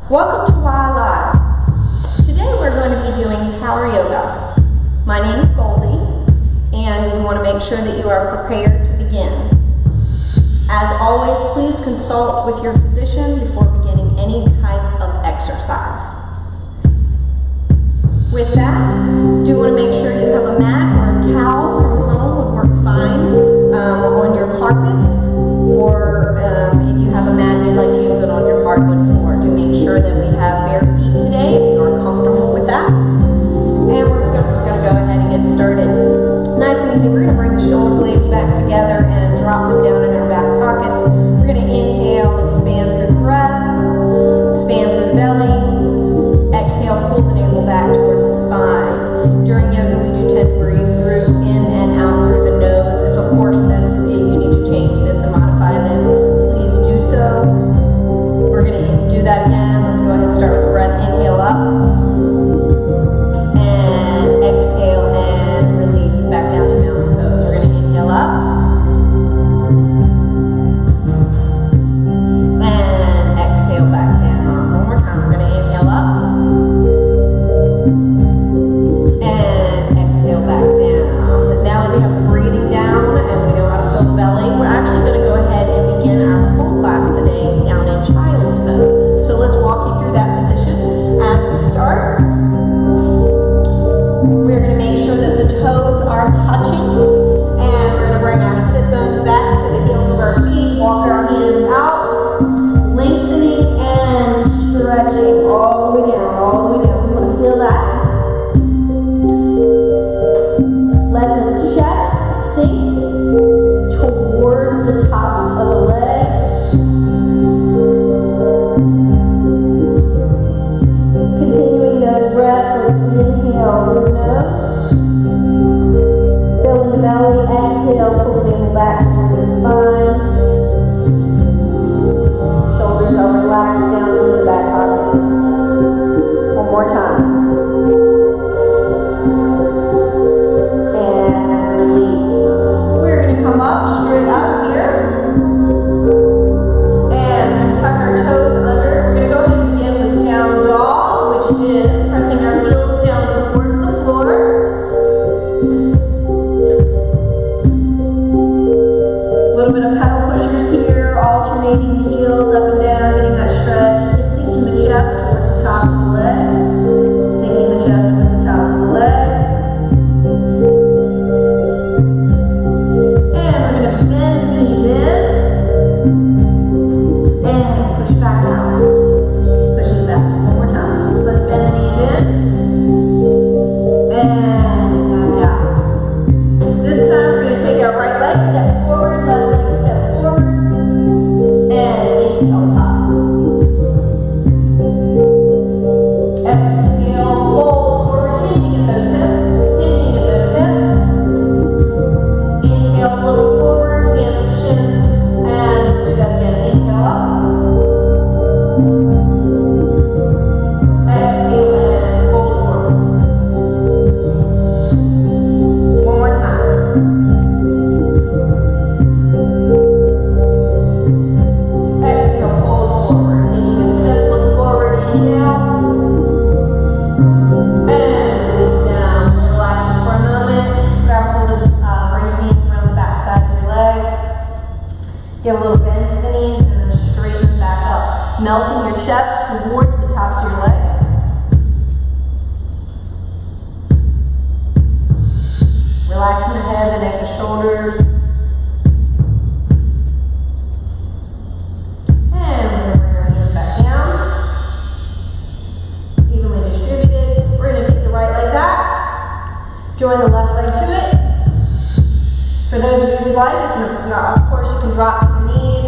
Welcome to Y Live. Today we're going to be doing power yoga. My name is Goldie, and we want to make sure that you are prepared to begin. As always, please consult with your physician before beginning any type of exercise. With that, do want to make sure you have a mat or a towel from home would work fine on your carpet, or if you have a mat and you'd like to use it on your hardwood floor. Do make sure that we have bare feet today if you are comfortable with that. And we're just going to go ahead and get started. Nice and easy. We're going to bring the shoulder blades back together and drop them down in our back pockets. We're going to inhale, expand through the breath, expand through the belly. Exhale, pull the navel back towards the spine. During yoga, we do tend to breathe through, in and out through the nose. If, of course, you need to change this and modify this, please do so. We're going to do that again. Let's go ahead and start with the breath. Inhale up. And exhale and release back down to mountain pose. We're going to inhale up. And exhale back down. One more time. We're going to inhale up. And exhale back down. Now that we have the breathing down and we know how to fill the belly, we're actually going to go ahead and begin our full class today down in child's pose. So let's walk you through that position. As we start, we're going to make sure that the toes are touching, and we're going to bring our sit bones back to the heels of our feet, walk our hands out, lengthening and stretching all the way down, all the way down. We want to feel that. Let the chest sink towards the tops of the legs. Continuing those breaths, let's inhale through the nose. Filling the belly, exhale, pull the navel back towards the spine. Shoulders are relaxed down into the back pockets. One more time. And release. We're going to come up, straight up here. And we're going to tuck our toes under. We're going to go ahead and begin with down dog, which is pressing our heels down towards the floor. A little bit of pedal pushers here, alternating the heels up and down, getting that stretch, sinking the chest towards the tops of the legs, sinking the chest towards the tops of the legs. And we're going to bend the knees in and push back out. Pushing back. One more time. Let's bend the knees in and back out. This time we're going to take our right leg, step forward, left leg, step forward, and inhale up. Exhale, fold forward, hinging at those hips, hinging at those hips. Inhale, float forward, hands to shins, and let's do that again. Inhale up. Exhale and fold forward. One more time. Exhale, fold forward. Hinging at the hips, look forward, inhale. And release down. Relax just for a moment. Grab hold of bring your hands around the back side of your legs. Give a little bend to the knees and then straighten them back up. Melting your chest towards the tops of your legs. Relaxing the head, the neck, the shoulders. And we're going to bring our hands back down. Evenly distributed. We're going to take the right leg back. Join the left leg to it. For those of you who like, of course, you can drop to the knees.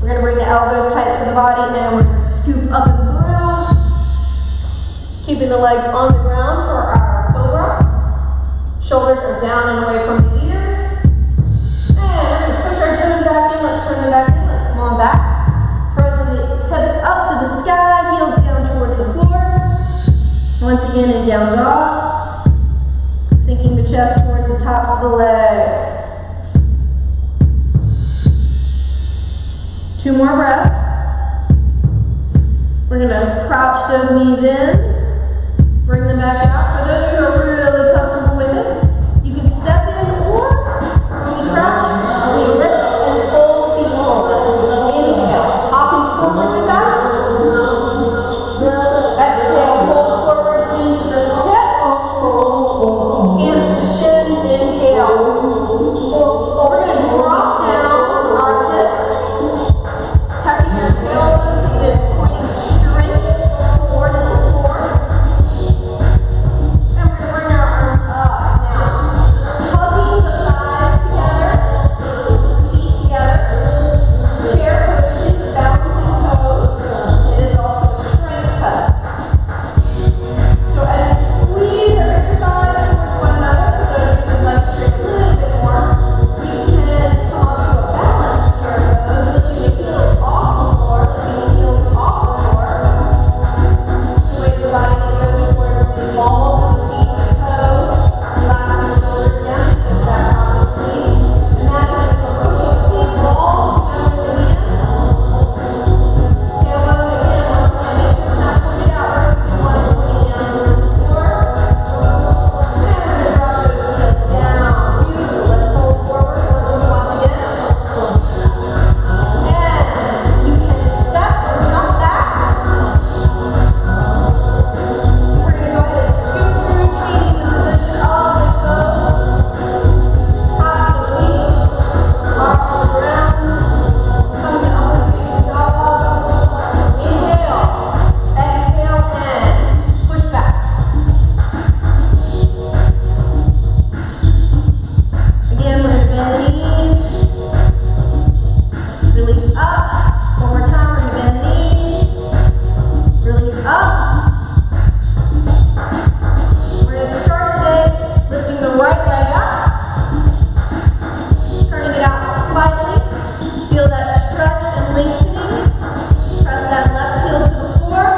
We're going to bring the elbows tight to the body, and we're going to scoop up and through. Keeping the legs on the ground for our cobra. Shoulders are down and away from the ears. And we're going to push our toes back in. Let's turn them back in. Let's come on back. Pressing the hips up to the sky, heels down towards the floor. Once again in down dog. Sinking the chest towards the tops of the legs. 2 more breaths. We're gonna crouch those knees in, bring them back out. For those of you who are really comfortable with it, you can step in, or when we crouch, we lift and pull the feet forward. Inhale, hopping forward with that. Exhale, fold forward into those hips. Hands to the shins, inhale. We're going to drop down our hips, tucking your tailbone so that it's pointing straight towards the floor. And we're going to bring our arms up now, hugging the thighs together, feet together. Chair pose is a balancing pose. It is also a strength pose. So as you squeeze your thighs towards one another, for those of you who would like to drink a little bit more, you can come up to a balanced chair pose, lifting the heels off the floor, lifting the heels off the floor. The weight of the body goes towards the balls of the feet, the toes, relax your shoulders down to the back off the knees. Imagine that you're pushing a big ball together with the hands. Tailbone again, once again, make sure it's not pointed outward. You want it pointing down towards the floor. And we're going to drop those heels down. Beautiful. Let's fold forward once again. And you can step or jump back. We're going to go ahead and scoot through, changing the position of the toes. Passing the feet off the ground. Coming to upward facing dog. Inhale. Exhale and push back. Again, we're going to bend the knees. Release up. One more time, we're going to bend the knees. Release up. We're going to start today lifting the right leg up. Turning it out slightly. Feel that stretch and lengthening. Press that left heel to the floor.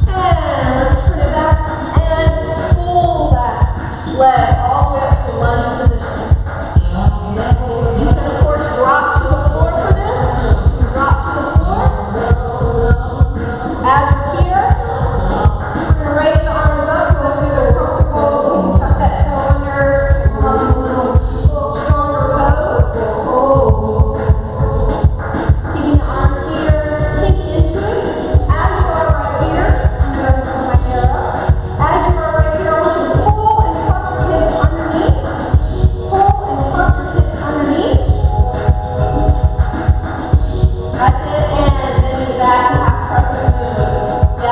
And let's turn it back and pull that leg all the way up to a lunge position. You can, of course, drop to the floor for this. You can drop to the floor. As we're here, we're going to raise the arms up. Whether you're comfortable, you can tuck that toe under, come to a little stronger pose. Keeping the arms here, sink into it. As you are right here, I'm going to pull my hair up. As you are right here, I want you to pull and tuck your hips underneath. Pull and tuck your hips underneath. That's it, and bend it back, half crescent move.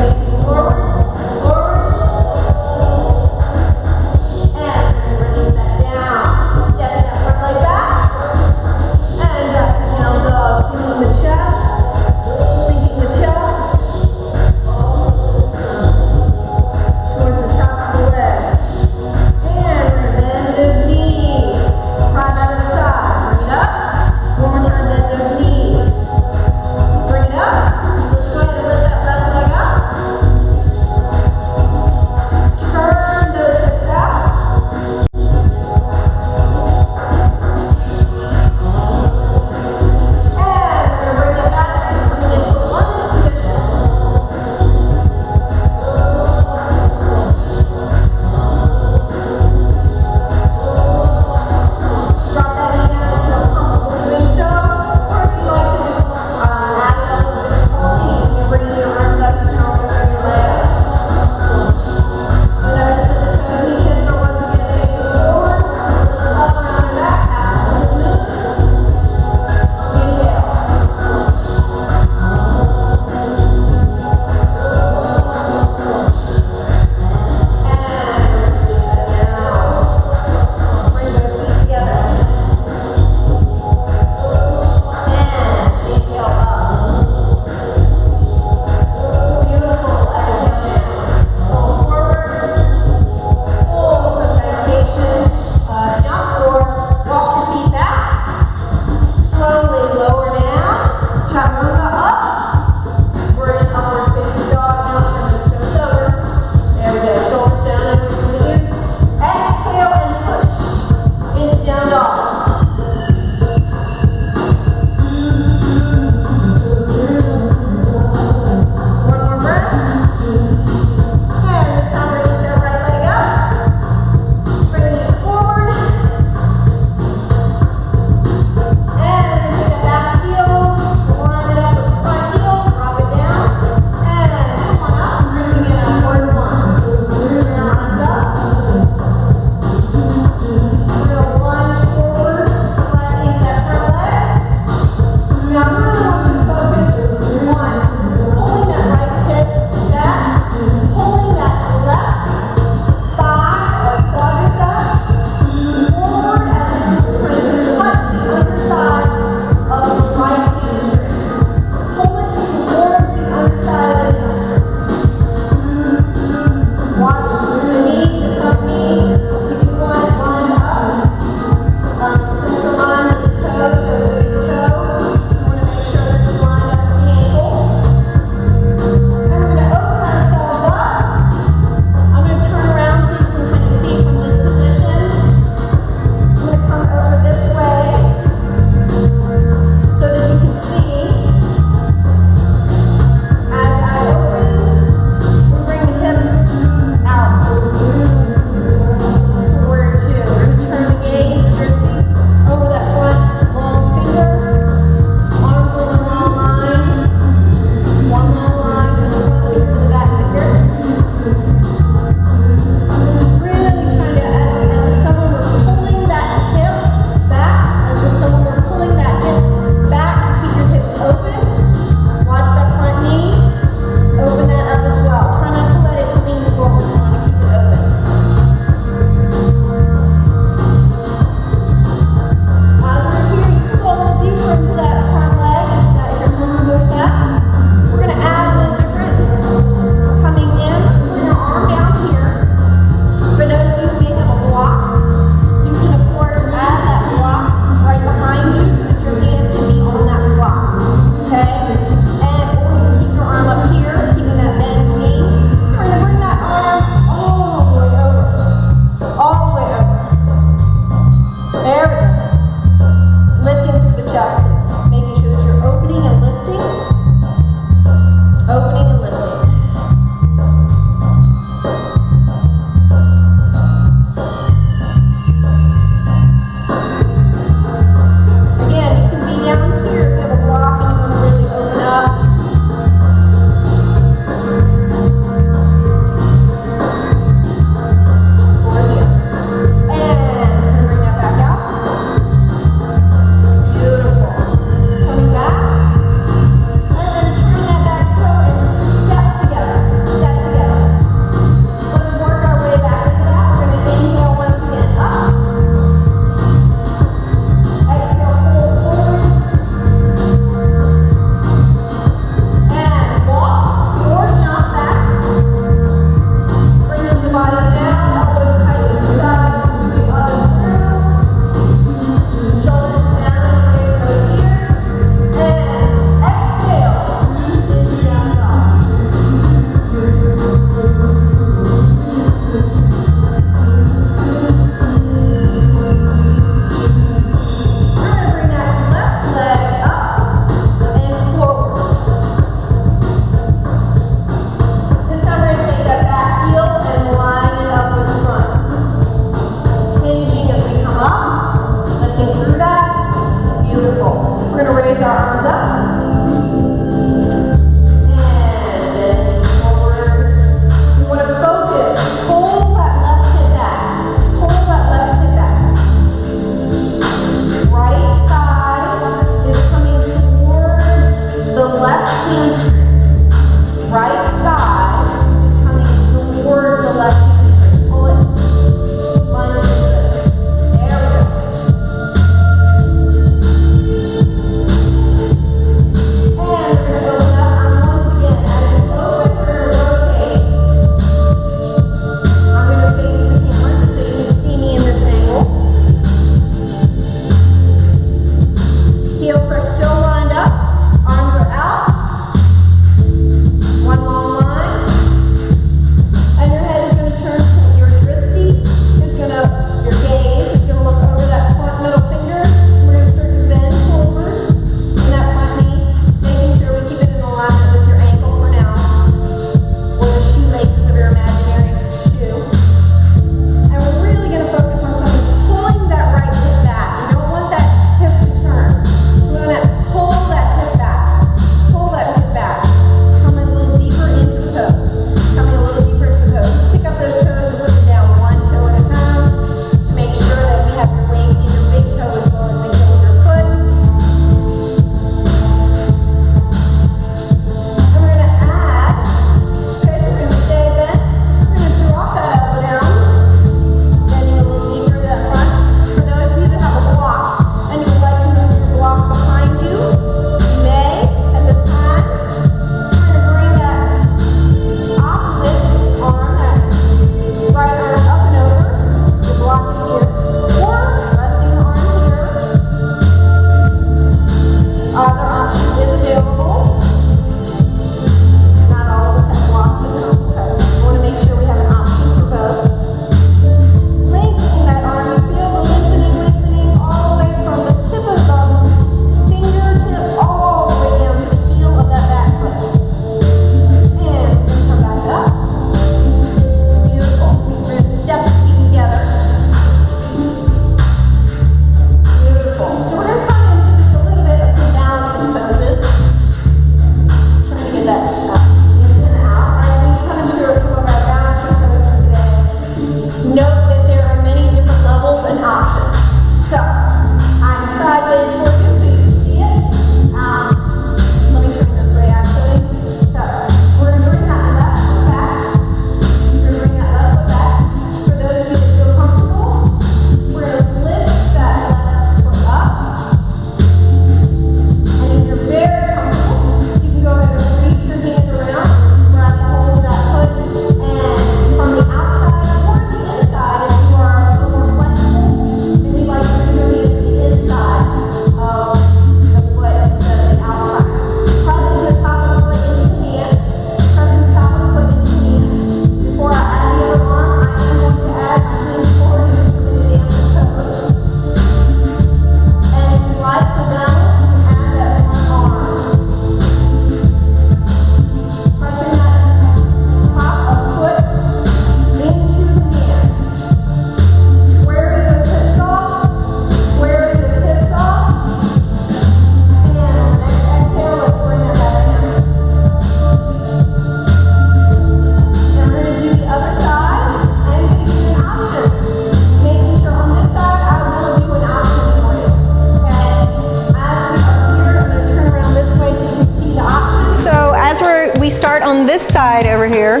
on this side over here,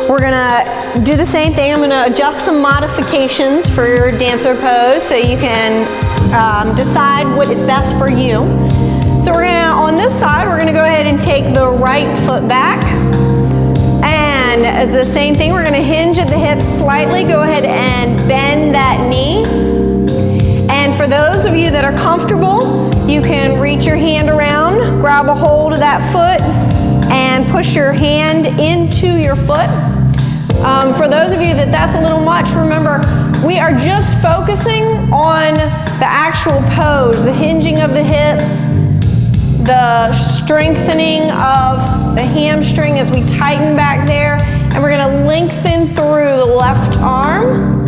we're gonna do the same thing. I'm gonna adjust some modifications for your dancer pose so you can decide what is best for you. So we're gonna, on this side, we're gonna go ahead and take the right foot back. And as the same thing, we're gonna hinge at the hips slightly, go ahead and bend that knee. And for those of you that are comfortable, you can reach your hand around, grab a hold of that foot, and push your hand into your foot. For those of you that that's a little much, remember, we are just focusing on the actual pose, the hinging of the hips, the strengthening of the hamstring as we tighten back there, and we're gonna lengthen through the left arm.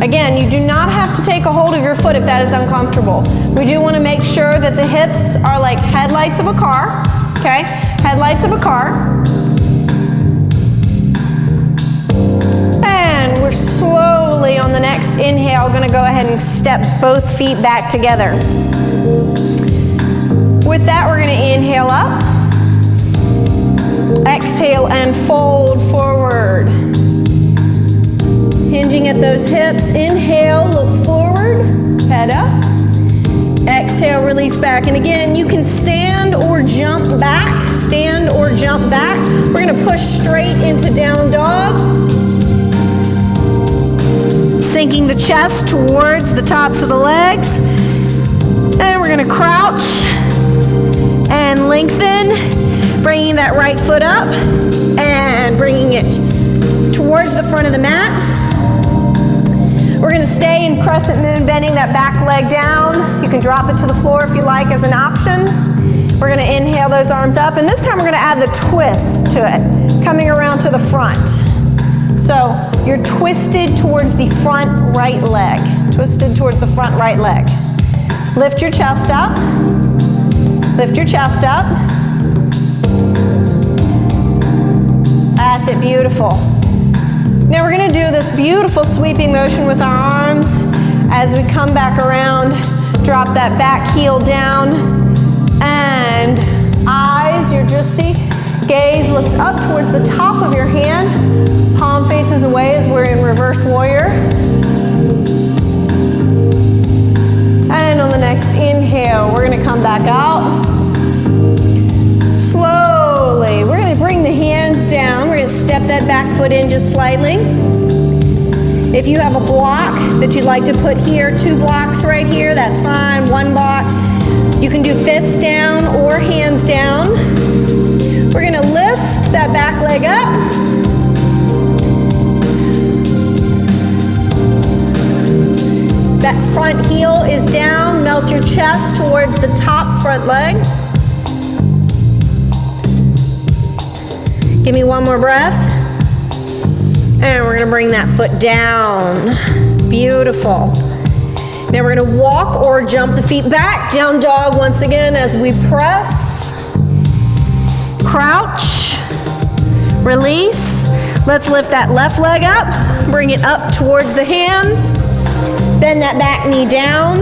Again, you do not have to take a hold of your foot if that is uncomfortable. We do want to make sure that the hips are like headlights of a car, okay? Headlights of a car. And we're slowly on the next inhale going to go ahead and step both feet back together. With that, we're going to inhale up. Exhale and fold forward. Hinging at those hips. Inhale, look forward, head up. Exhale, release back. And again, you can stand or jump back. Stand or jump back. We're going to push straight into down dog. Sinking the chest towards the tops of the legs. And we're going to crouch and lengthen. Bringing that right foot up and bringing it towards the front of the mat. We're going to stay in crescent moon, bending that back leg down. You can drop it to the floor if you like as an option. We're going to inhale those arms up, and this time we're going to add the twist to it, coming around to the front. So you're twisted towards the front right leg. Twisted towards the front right leg. Lift your chest up. Lift your chest up. That's it, beautiful. Now we're going to do this beautiful sweeping motion with our arms as we come back around, drop that back heel down, and eyes, your drishti, gaze looks up towards the top of your hand, palm faces away as we're in reverse warrior. And on the next inhale, we're going to come back out. Slowly, we're going to bring the hands down. We're going to step that back foot in just slightly. If you have a block that you'd like to put here, 2 blocks right here, that's fine, 1 block. You can do fists down or hands down. We're going to lift that back leg up. That front heel is down. Melt your chest towards the top front leg. Give me 1 more breath. And we're going to bring that foot down. Beautiful. Now we're going to walk or jump the feet back. Down dog once again as we press. Crouch. Release. Let's lift that left leg up. Bring it up towards the hands. Bend that back knee down.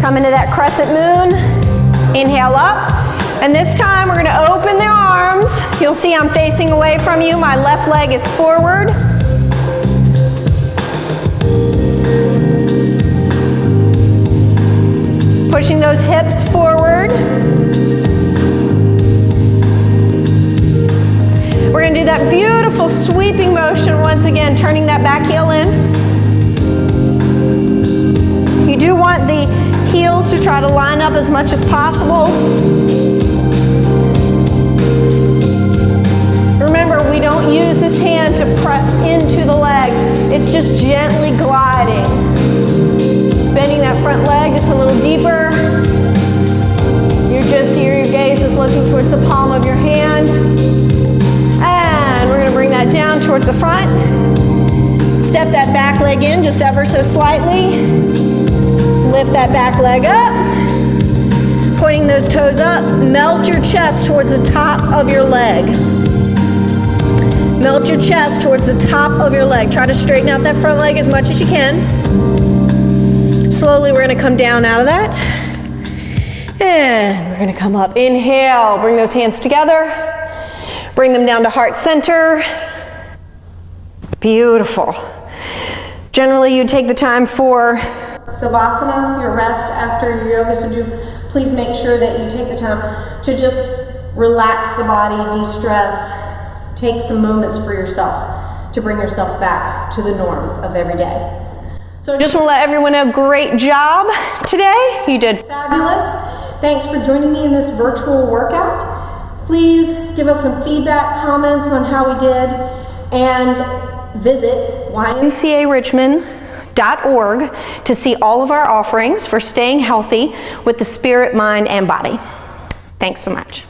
Come into that crescent moon. Inhale up. And this time we're going to open the arms. You'll see I'm facing away from you. My left leg is forward. Pushing those hips forward. We're going to do that beautiful sweeping motion once again, turning that back heel in. You do want the heels to try to line up as much as possible. Remember, we don't use this hand to press into the leg. It's just gently gliding. Bending that front leg just a little deeper. Your gaze is looking towards the palm of your hand. And we're going to bring that down towards the front. Step that back leg in just ever so slightly. Lift that back leg up. Pointing those toes up. Melt your chest towards the top of your leg. Melt your chest towards the top of your leg. Try to straighten out that front leg as much as you can. Slowly, we're going to come down out of that. And we're going to come up. Inhale. Bring those hands together. Bring them down to heart center. Beautiful. Generally, you take the time for Savasana, your rest after your yoga. So please make sure that you take the time to just relax the body, de-stress, take some moments for yourself to bring yourself back to the norms of every day. So just want to let everyone know, great job today. You did fabulous. Thanks for joining me in this virtual workout. Please give us some feedback, comments on how we did, and visit YMCARichmond.org to see all of our offerings for staying healthy with the spirit, mind, and body. Thanks so much.